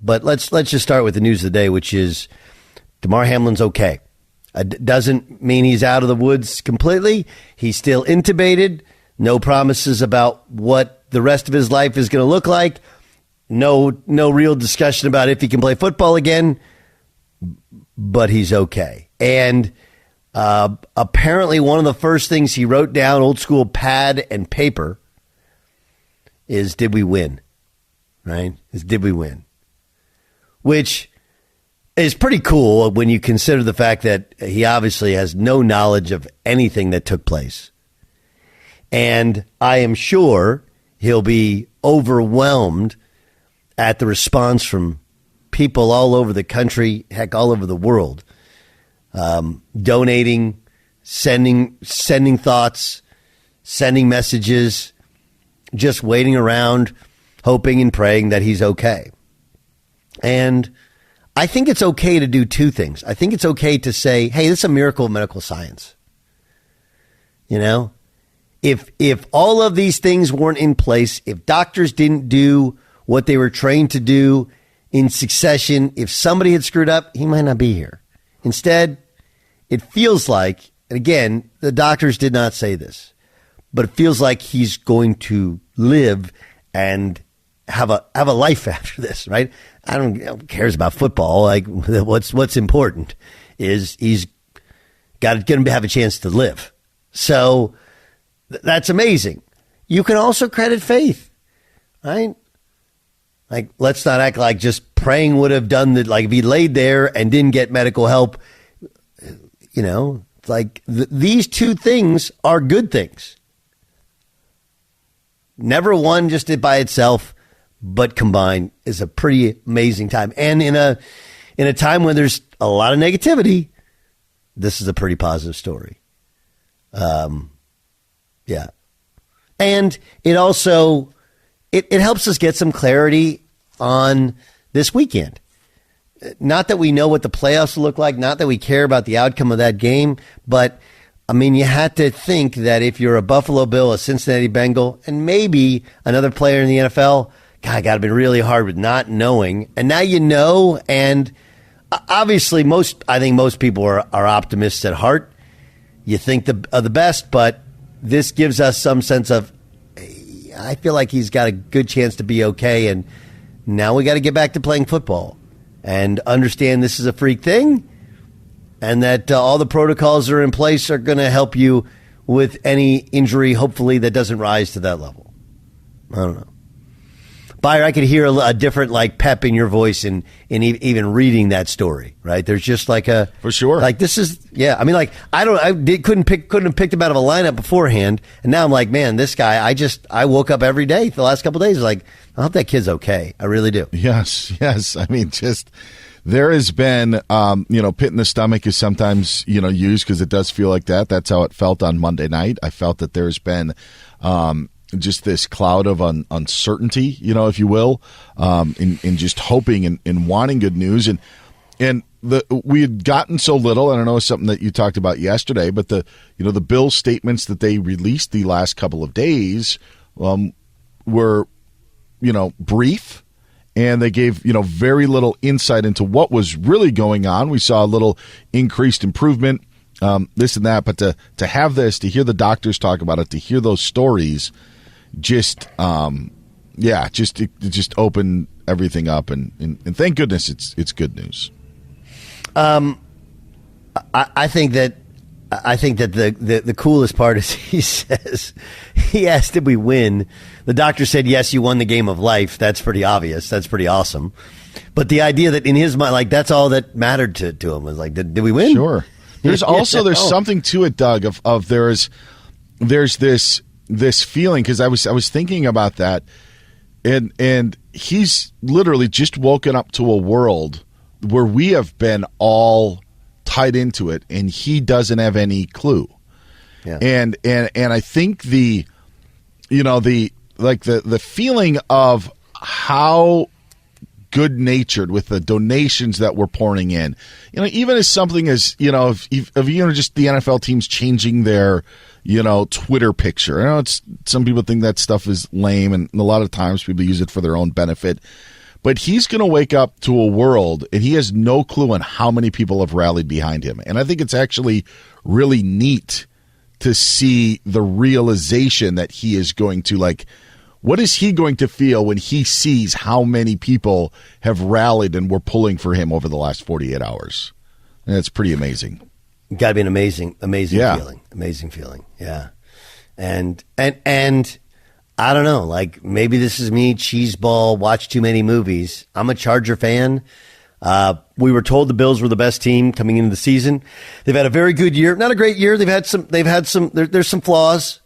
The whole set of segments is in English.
But let's just start with the news of the day, which is Damar Hamlin's okay. Doesn't mean he's out of the woods completely. He's still intubated. No promises about what the rest of his life is going to look like. No real discussion about if he can play football again. But he's okay. And apparently one of the first things he wrote down, old school pad and paper, is did we win? Right? Is did we win? Which is pretty cool when you consider the fact that he obviously has no knowledge of anything that took place. And I am sure he'll be overwhelmed at the response from people all over the country, heck, all over the world, donating, sending thoughts, sending messages, just waiting around, hoping and praying that he's okay. And I think it's okay to do two things. I think it's okay to say, hey, this is a miracle of medical science. You know, if all of these things weren't in place, if doctors didn't do what they were trained to do in succession, if somebody had screwed up, he might not be here. Instead, it feels like, and again, the doctors did not say this, but it feels like he's going to live and have a life after this, right? I don't who cares about football. Like what's important is he's going to have a chance to live. So that's amazing. You can also credit faith, right? Like, let's not act like just praying would have done that. Like if he laid there and didn't get medical help, you know, it's like these two things are good things. Never one just it by itself, but combined is a pretty amazing time. And in a time when there's a lot of negativity, this is a pretty positive story. Yeah. And it also, it helps us get some clarity on this weekend. Not that we know what the playoffs look like, not that we care about the outcome of that game, but I mean, you had to think that if you're a Buffalo Bill, a Cincinnati Bengal, and maybe another player in the NFL, God, got to be really hard with not knowing. And now you know, and obviously I think most people are optimists at heart. You think of the best, but this gives us some sense of, I feel like he's got a good chance to be okay, and now we got to get back to playing football and understand this is a freak thing, and that all the protocols that are in place are going to help you with any injury, hopefully, that doesn't rise to that level. I don't know. Byer, I could hear a different like pep in your voice in even reading that story, right? There's just like a for sure. Like this is I mean, like couldn't have picked him out of a lineup beforehand, and now I'm like, man, this guy. I woke up every day for the last couple of days like, I hope that kid's okay. I really do. Yes. I mean, just there has been pit in the stomach is sometimes used because it does feel like that. That's how it felt on Monday night. I felt that there's been just this cloud of uncertainty, if you will, in just hoping and wanting good news. And we had gotten so little, and I know it's something that you talked about yesterday, but the Bills statements that they released the last couple of days were, brief, and they gave, very little insight into what was really going on. We saw a little increased improvement, this and that, but to have this, to hear the doctors talk about it, to hear those stories, just just opened everything up, and thank goodness it's good news. I think that the coolest part is he asked, did we win? The doctor said, yes, you won the game of life. That's pretty obvious. That's pretty awesome. But the idea that in his mind, like that's all that mattered to him was like, did we win? Sure. There's something to it, Doug, of there's this feeling, because I was thinking about that, and he's literally just woken up to a world where we have been all tied into it, and he doesn't have any clue. Yeah. And I think the feeling of how good-natured with the donations that we're pouring in, even as something as if just the NFL teams changing their Twitter picture. I know some people think that stuff is lame, and a lot of times people use it for their own benefit. but he's going to wake up to a world, and he has no clue on how many people have rallied behind him. And I think it's actually really neat to see the realization that he is going to, like, what is he going to feel when he sees how many people have rallied and were pulling for him over the last 48 hours? And it's pretty amazing. Got to be an amazing feeling. Amazing feeling. Yeah. And I don't know, like maybe this is me, cheeseball, watch too many movies. I'm a Charger fan. We were told the Bills were the best team coming into the season. They've had a very good year, not a great year. There's some flaws.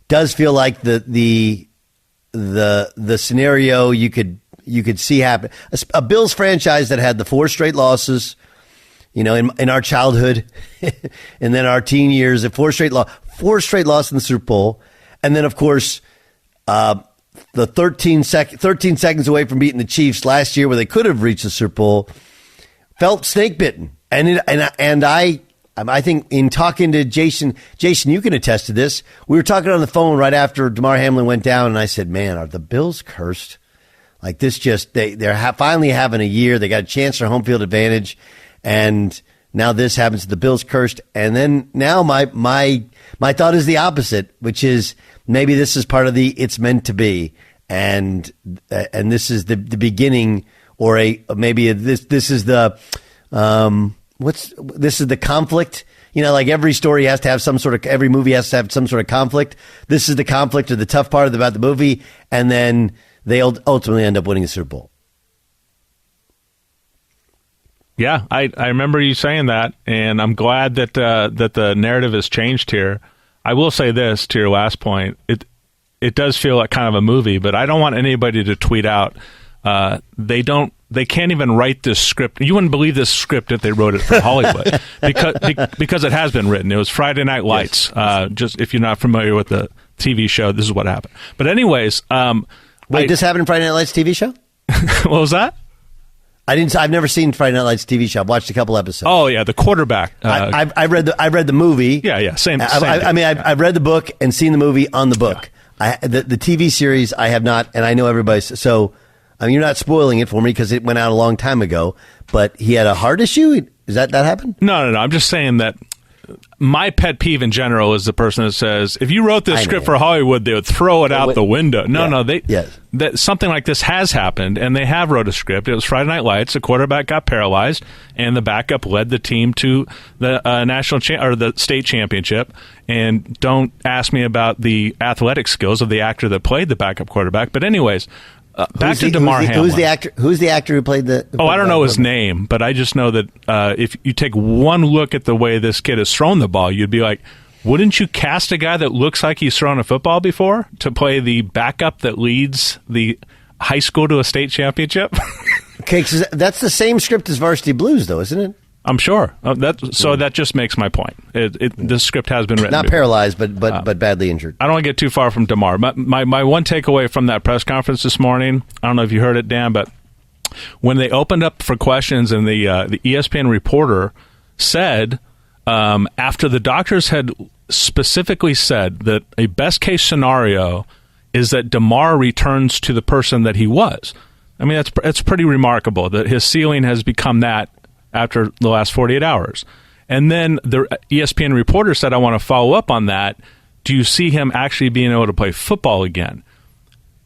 Does feel like the scenario you could see happen. A Bills franchise that had the 4 straight losses, you know, in our childhood, and then our teen years, 4 straight loss in the Super Bowl, and then of course the 13 seconds away from beating the Chiefs last year, where they could have reached the Super Bowl, felt snake bitten, and I think in talking to Jason, you can attest to this. We were talking on the phone right after Damar Hamlin went down, and I said, "Man, are the Bills cursed? Like this, they're finally having a year. They got a chance for home field advantage, and now this happens. The Bills cursed." And then now my thought is the opposite, which is maybe this is part of the it's meant to be, and this is the beginning, or this is the this is the conflict. You know, like every story has to have every movie has to have some sort of conflict. This is the conflict, or the tough part about the movie, and then they ultimately end up winning the Super Bowl. Yeah, I remember you saying that, and I'm glad that the narrative has changed here. I will say this to your last point. It does feel like kind of a movie, but I don't want anybody to tweet out they can't even write this script. You wouldn't believe this script if they wrote it for Hollywood, because it has been written. It was Friday Night Lights. Yes. Just if you're not familiar with the TV show, this is what happened. But anyways, wait, this happened in Friday Night Lights TV show? What was that? I've never seen Friday Night Lights TV show. I've watched a couple episodes. Oh yeah, the quarterback. I read the movie. Yeah, same. I've read the book and seen the movie on the book. Yeah. The TV series I have not, and I know everybody's. So I mean, you're not spoiling it for me because it went out a long time ago. But he had a heart issue. Is that happened? No. I'm just saying that my pet peeve in general is the person that says, if you wrote this script for Hollywood, they would throw it out the window. That something like this has happened, and they have wrote a script. It was Friday Night Lights. The quarterback got paralyzed, and the backup led the team to the or the state championship. And don't ask me about the athletic skills of the actor that played the backup quarterback. But anyways, back to Damar Hamlin. Who's the actor who played the? I don't know his name, but I just know that if you take one look at the way this kid has thrown the ball, you'd be like, wouldn't you cast a guy that looks like he's thrown a football before to play the backup that leads the high school to a state championship? Okay, so that's the same script as Varsity Blues, though, isn't it? I'm sure. That just makes my point. The script has been written. Not before. Paralyzed, but badly injured. I don't want to get too far from Damar. My one takeaway from that press conference this morning, I don't know if you heard it, Dan, but when they opened up for questions and the ESPN reporter said, after the doctors had specifically said that a best-case scenario is that Damar returns to the person that he was. I mean, it's pretty remarkable that his ceiling has become that after the last 48 hours. And then the ESPN reporter said, I want to follow up on that. Do you see him actually being able to play football again?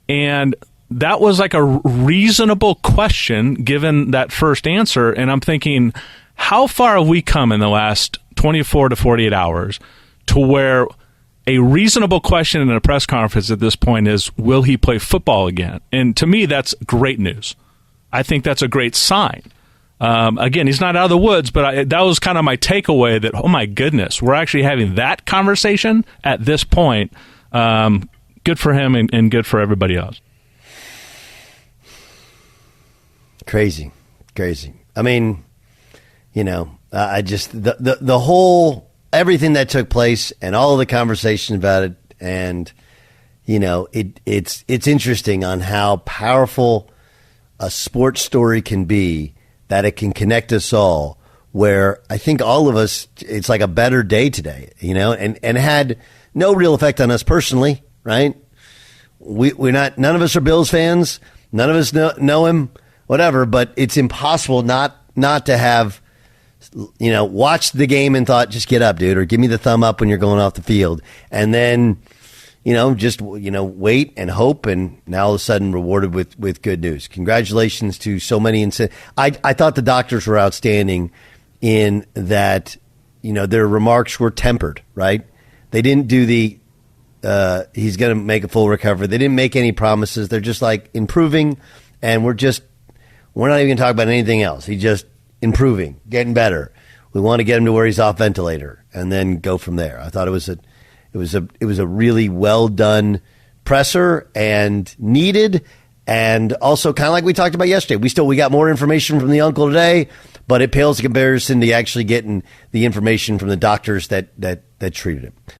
And that was like a reasonable question given that first answer. And I'm thinking, how far have we come in the last 24 to 48 hours to where a reasonable question in a press conference at this point is, will he play football again? And to me, that's great news. I think that's a great sign. Again, he's not out of the woods, but that was kind of my takeaway that, oh my goodness, we're actually having that conversation at this point. Good for him and good for everybody else. Crazy. I mean, I just, the whole, everything that took place and all of the conversation about it. And, it's interesting on how powerful a sports story can be, that it can connect us all, where I think all of us, it's like a better day today, and had no real effect on us personally, right? We're not, none of us are Bills fans. None of us know him, whatever, but it's impossible not to have, watched the game and thought, just get up, dude, or give me the thumb up when you're going off the field. And then, just wait and hope, and now all of a sudden rewarded with good news. Congratulations to so many. I thought the doctors were outstanding in that, their remarks were tempered, right? They didn't do the he's going to make a full recovery. They didn't make any promises. They're just like improving, and we're not even going to talk about anything else. He's just improving, getting better. We want to get him to where he's off ventilator, and then go from there. I thought it was a really well done presser and needed, and also kind of like we talked about yesterday. We got more information from the uncle today, but it pales in comparison to actually getting the information from the doctors that treated him.